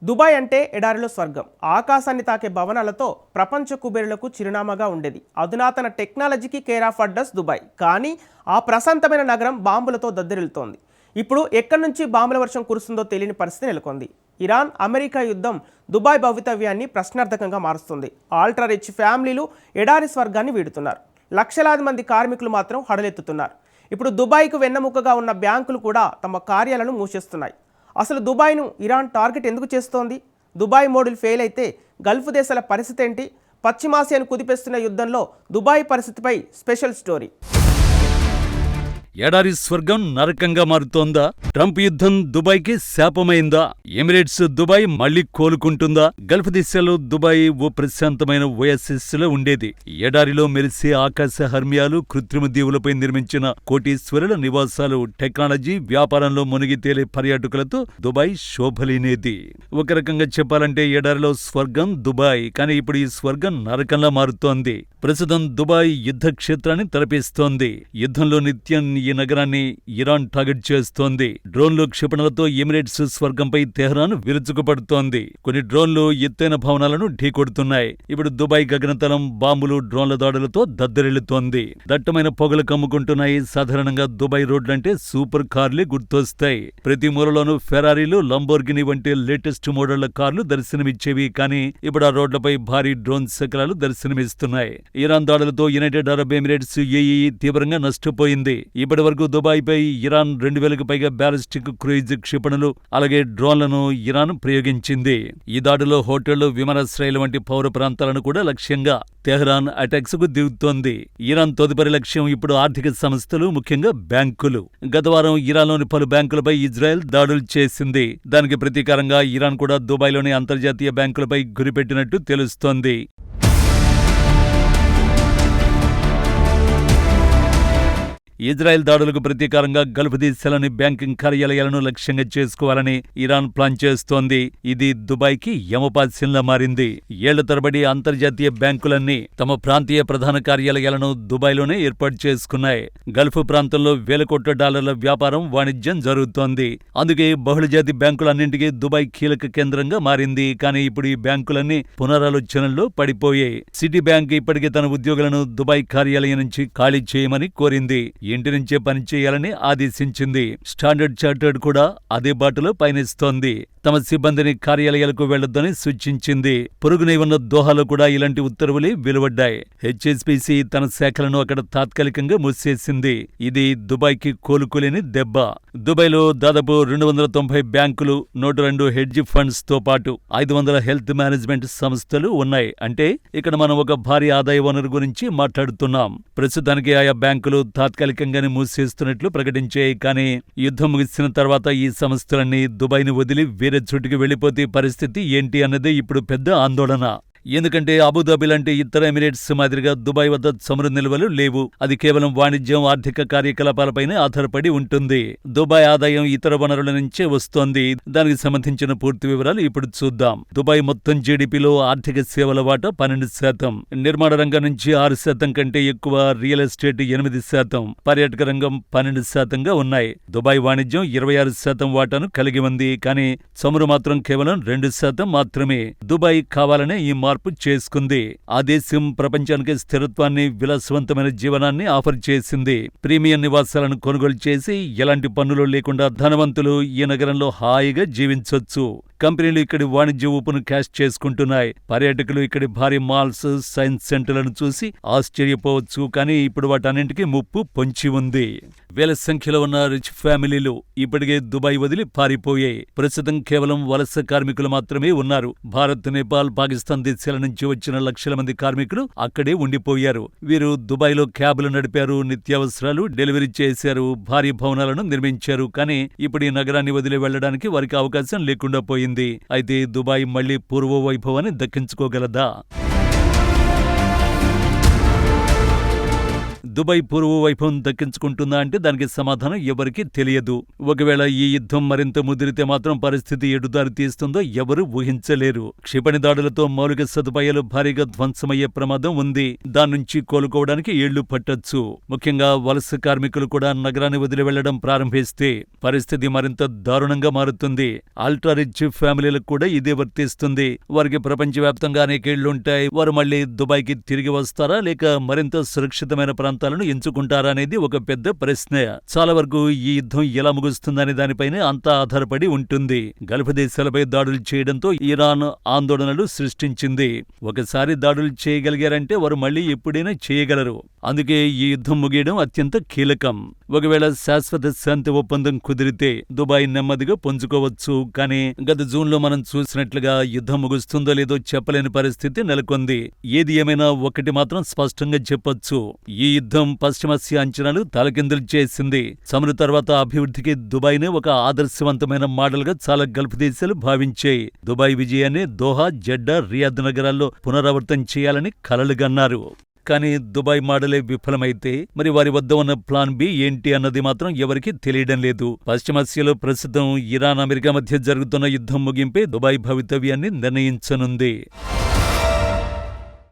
Dubai అంటే ఎడారిలో స్వర్గం. ఆకాశాన్ని తాకే భవనాలతో ప్రపంచ కుబేరులకు చిరునామాగా ఉండేది. అధునాతన టెక్నాలజీకి కేర్ ఆఫ్ అడ్రస్ దుబాయ్. కానీ ఆ ప్రశాంతమైన నగరం బాంబులతో దద్దరిల్లుతోంది. ఇప్పుడు ఎక్కడి నుంచి బాంబుల వర్షం కురుస్తుందో తెలియని పరిస్థితి నెలకొంది. ఇరాన్ అమెరికా యుద్ధం దుబాయ్ భవితవ్యాన్ని ప్రశ్నార్థకంగా మారుస్తుంది. అల్ట్రా రిచ్ ఫ్యామిలీలు ఎడారి స్వర్గాన్ని వీడుతున్నారు. లక్షలాది మంది కార్మికులు మాత్రం హడలెత్తుతున్నారు. ఇప్పుడు దుబాయ్కు వెన్నెముకగా ఉన్న బ్యాంకులు కూడా తమ కార్యాలను మూసేస్తున్నాయి. అసలు దుబాయ్ను ఇరాన్ టార్గెట్ ఎందుకు చేస్తోంది? దుబాయ్ మోడల్ ఫెయిల్ అయితే గల్ఫ్ దేశాల పరిస్థితి ఏంటి? పశ్చిమాసియాను కుదిపేస్తున్న యుద్ధంలో దుబాయ్ పరిస్థితిపై స్పెషల్ స్టోరీ. ఎడారి స్వర్గం నరకంగా మారుతోందా? ట్రంప్ యుద్ధం దుబాయ్కి శాపమైందా? ఎమిరేట్స్ దుబాయ్ మళ్లీ కోలుకుంటుందా? గల్ఫ్ దేశాల్లో దుబాయ్ ఓ ప్రశాంతమైన ఓయాసిస్లో ఉండేది. ఎడారిలో మెరిసే ఆకాశ హర్మ్యాలు, కృత్రిమ దీవులపై నిర్మించిన కోటీశ్వరుల నివాసాలు, టెక్నాలజీ, వ్యాపారంలో మునిగి తేలే పర్యాటకులతో దుబాయ్ శోభలేనేది. ఒక రకంగా చెప్పాలంటే ఎడారిలో స్వర్గం దుబాయ్. కానీ ఇప్పుడు ఈ స్వర్గం నరకంలా మారుతోంది. ప్రస్తుతం దుబాయ్ యుద్ధ క్షేత్రాన్ని తలపిస్తోంది. యుద్ధంలో నిత్యం ఈ నగరాన్ని ఇరాన్ టార్గెట్ చేస్తోంది. డ్రోన్లు, క్షిపణులతో ఎమిరేట్స్ స్వర్గంపై తెహ్రాన్ విరుచుకుపడుతోంది. కొన్ని డ్రోన్లు ఎత్తైన భవనాలను ఢీకొడుతున్నాయి. ఇప్పుడు దుబాయ్ గగనతలం బాంబులు, డ్రోన్ల దాడులతో దద్దరిల్లుతోంది. దట్టమైన పొగలు కమ్ముకుంటున్నాయి. సాధారణంగా దుబాయ్ రోడ్లంటే సూపర్ కార్లే గుర్తొస్తాయి. ప్రతి మూలలోనూ ఫెరారీలు, లంబోర్గిని వంటి లేటెస్ట్ మోడళ్ల కార్లు దర్శనమిచ్చేవి. కానీ ఇప్పుడు ఆ రోడ్లపై భారీ డ్రోన్ శకలాలు దర్శనమిస్తున్నాయి. ఇరాన్ దాడులతో యునైటెడ్ అరబ్ ఎమిరేట్స్ UAE తీవ్రంగా నష్టపోయింది. ఇప్పటి వరకు దుబాయ్పై ఇరాన్ 2000కు పైగా బ్యాలిస్టిక్ క్రూయిజ్ క్షిపణులు, అలాగే డ్రోన్లను ఇరాన్ ప్రయోగించింది. ఈ దాడిలో హోటళ్లు, విమానాశ్రయాలు వంటి పౌర ప్రాంతాలను కూడా లక్ష్యంగా తెహ్రాన్ అటాక్స్ కు దిగుతోంది. ఇరాన్ తదుపరి లక్ష్యం ఇప్పుడు ఆర్థిక సంస్థలు, ముఖ్యంగా బ్యాంకులు. గత వారం ఇరాన్లోని పలు బ్యాంకులపై ఇజ్రాయెల్ దాడులు చేసింది. దానికి ప్రతీకారంగా ఇరాన్ కూడా దుబాయ్లోని అంతర్జాతీయ బ్యాంకులపై గురిపెట్టినట్టు తెలుస్తోంది. ఇజ్రాయెల్ దాడులకు ప్రతీకారంగా గల్ఫ్ దేశాలని బ్యాంకింగ్ కార్యాలయాలను లక్ష్యంగా చేసుకోవాలని ఇరాన్ ప్లాన్ చేస్తోంది. ఇది దుబాయ్కి యమపాస్యంలా మారింది. ఏళ్ల తరబడి అంతర్జాతీయ బ్యాంకులన్నీ తమ ప్రాంతీయ ప్రధాన కార్యాలయాలను దుబాయ్లోనే ఏర్పాటు చేసుకున్నాయి. గల్ఫ్ ప్రాంతంలో వేల కోట్ల డాలర్ల వ్యాపారం, వాణిజ్యం జరుగుతోంది. అందుకే బహుళజాతి బ్యాంకులన్నింటికీ దుబాయ్ కీలక కేంద్రంగా మారింది. కానీ ఇప్పుడు ఈ బ్యాంకులన్నీ పునరాలోచనల్లో పడిపోయాయి. సిటీ బ్యాంక్ ఇప్పటికే తన ఉద్యోగులను దుబాయ్ కార్యాలయం నుంచి ఖాళీ చేయమని కోరింది. ఇంటి నుంచే పనిచేయాలని ఆదేశించింది. స్టాండర్డ్ చార్టర్డ్ కూడా అదే బాటలో పయనిస్తోంది. తమ సిబ్బందిని కార్యాలయాలకు వెళ్లొద్దని సూచించింది. పొరుగునే ఉన్న దోహాలో కూడా ఇలాంటి ఉత్తర్వులే వెలువడ్డాయి. HSBC తన శాఖలను అక్కడ తాత్కాలికంగా మూసేసింది. ఇది దుబాయ్కి కోలుకోలేని దెబ్బ. దుబాయ్లో దాదాపు 290 బ్యాంకులు, 102 హెడ్జ్ ఫండ్స్ తో పాటు 500 హెల్త్ మేనేజ్మెంట్ సంస్థలు ఉన్నాయి. అంటే ఇక్కడ మనం ఒక భారీ ఆదాయ వనరు గురించి మాట్లాడుతున్నాం. ప్రస్తుతానికి ఆయా బ్యాంకులు తాత్కాలికంగానే మూసేస్తున్నట్లు ప్రకటించాయి. కానీ యుద్ధం ముగిసిన తర్వాత ఈ సంస్థలన్నీ దుబాయ్ని వదిలి వేరే చోటుకి వెళ్లిపోతే పరిస్థితి ఏంటి అన్నదే ఇప్పుడు పెద్ద ఆందోళన. ఎందుకంటే అబుదాబి లాంటి ఇతర ఎమిరేట్స్ మాదిరిగా దుబాయ్ వద్ద చమురు నిల్వలు లేవు. అది కేవలం వాణిజ్యం, ఆర్థిక కార్యకలాపాలపైనే ఆధారపడి ఉంటుంది. దుబాయ్ ఆదాయం ఇతర వనరుల నుంచే వస్తోంది. దానికి సంబంధించిన పూర్తి వివరాలు ఇప్పుడు చూద్దాం. దుబాయ్ మొత్తం జీడీపీలో ఆర్థిక సేవల వాటా 12%, నిర్మాణ రంగం నుంచి 6% కంటే ఎక్కువ, రియల్ ఎస్టేట్ 8%, పర్యాటక రంగం 12%గా ఉన్నాయి. దుబాయ్ వాణిజ్యం 26% వాటాను కలిగి ఉంది. కానీ చమురు మాత్రం కేవలం 2% మాత్రమే. దుబాయ్ కావాలనే ఈ మార్పు చేసుకుంది. ఆ దేశం ప్రపంచానికి స్థిరత్వాన్ని, విలాసవంతమైన జీవనాన్ని ఆఫర్ చేసింది. ప్రీమియం నివాసాలను కొనుగోలు చేసి ఎలాంటి పన్నులు లేకుండా ధనవంతులు ఈ నగరంలో హాయిగా జీవించొచ్చు. కంపెనీలు ఇక్కడి వాణిజ్య ఊపును క్యాష్ చేసుకుంటున్నాయి. పర్యాటకులు ఇక్కడి భారీ మాల్స్, సైన్స్ సెంటర్లను చూసి ఆశ్చర్యపోవచ్చు. కానీ ఇప్పుడు వాటన్నింటికీ ముప్పు పొంచి ఉంది. వేల సంఖ్యలో ఉన్న రిచ్ ఫ్యామిలీలు ఇప్పటికే దుబాయ్ వదిలి పారిపోయాయి. ప్రస్తుతం కేవలం వలస కార్మికులు మాత్రమే ఉన్నారు. భారత్, నేపాల్, పాకిస్తాన్ దేశాల నుంచి వచ్చిన లక్షల మంది కార్మికులు అక్కడే ఉండిపోయారు. వీరు దుబాయ్లో క్యాబ్లు నడిపారు, నిత్యావసరాలు డెలివరీ చేశారు, భారీ భవనాలను నిర్మించారు. కానీ ఇప్పుడు ఈ నగరాన్ని వదిలి వెళ్లడానికి వారికి అవకాశం లేకుండా పోయింది. అయితే దుబాయ్ మళ్లీ పూర్వ వైభవాన్ని దక్కించుకోగలదా? దుబాయ్ పూర్వ వైభవం దక్కించుకుంటుందా అంటే దానికి సమాధానం ఎవరికీ తెలియదు. ఒకవేళ ఈ యుద్ధం మరింత ముదిరితే మాత్రం పరిస్థితి ఎటుదారి తీస్తుందో ఎవరూ ఊహించలేరు. క్షిపణి దాడులతో మౌలిక సదుపాయాలు భారీగా ధ్వంసమయ్యే ప్రమాదం ఉంది. దాని నుంచి కోలుకోవడానికి ఏళ్లు పట్టొచ్చు. ముఖ్యంగా వలస కార్మికులు కూడా నగరాన్ని వదిలి వెళ్లడం ప్రారంభిస్తే పరిస్థితి మరింత దారుణంగా మారుతుంది. అల్ట్రా రిచ్ ఫ్యామిలీలకు కూడా ఇదే వర్తిస్తుంది. వారికి ప్రపంచవ్యాప్తంగా అనేకేళ్లుంటాయి. వారు మళ్లీ దుబాయ్కి తిరిగి వస్తారా లేక మరింత సురక్షితమైన ప్రాంతాలను ఎంచుకుంటారా అనేది ఒక పెద్ద ప్రశ్న. చాలా వరకు ఈ యుద్ధం ఎలా ముగుస్తుందనే దానిపైనే అంతా ఆధారపడి ఉంటుంది. గల్ఫ్ దేశాలపై దాడులు చేయడంతో ఇరాన్ ఆందోళనలు సృష్టించింది. ఒకసారి దాడులు చేయగలిగారంటే వారు మళ్లీ ఎప్పుడైనా చేయగలరు. అందుకే ఈ యుద్ధం ముగియడం అత్యంత కీలకం. ఒకవేళ శాశ్వత శాంతి ఒప్పందం కుదిరితే దుబాయ్ నెమ్మదిగా పుంజుకోవచ్చు. కానీ గత జూన్లో మనం చూసినట్లుగా యుద్ధం ముగుస్తుందో లేదో చెప్పలేని పరిస్థితి నెలకొంది. ఏది ఏమైనా ఒకటి మాత్రం స్పష్టంగా చెప్పొచ్చు. ఈ యుద్ధం పశ్చిమాసియా అంచనాలు తలకిందులు చేసింది. చమురు తర్వాత అభివృద్ధికి దుబాయ్నే ఒక ఆదర్శవంతమైన మోడల్గా చాలా గల్ఫ్ దేశాలు భావించాయి. దుబాయ్ విజయాన్ని దోహా, జెడ్డా, రియాద్ నగరాల్లో పునరావృతం చేయాలని కలలుగన్నారు. కానీ దుబాయ్ మోడలే విఫలమైతే మరి వారి వద్ద ఉన్న ప్లాన్ బి ఏంటి అన్నది మాత్రం ఎవరికీ తెలియడం లేదు. పశ్చిమాసియాలో ప్రస్తుతం ఇరాన్, అమెరికా మధ్య జరుగుతున్న యుద్ధం ముగింపే దుబాయ్ భవితవ్యాన్ని నిర్ణయించనుంది.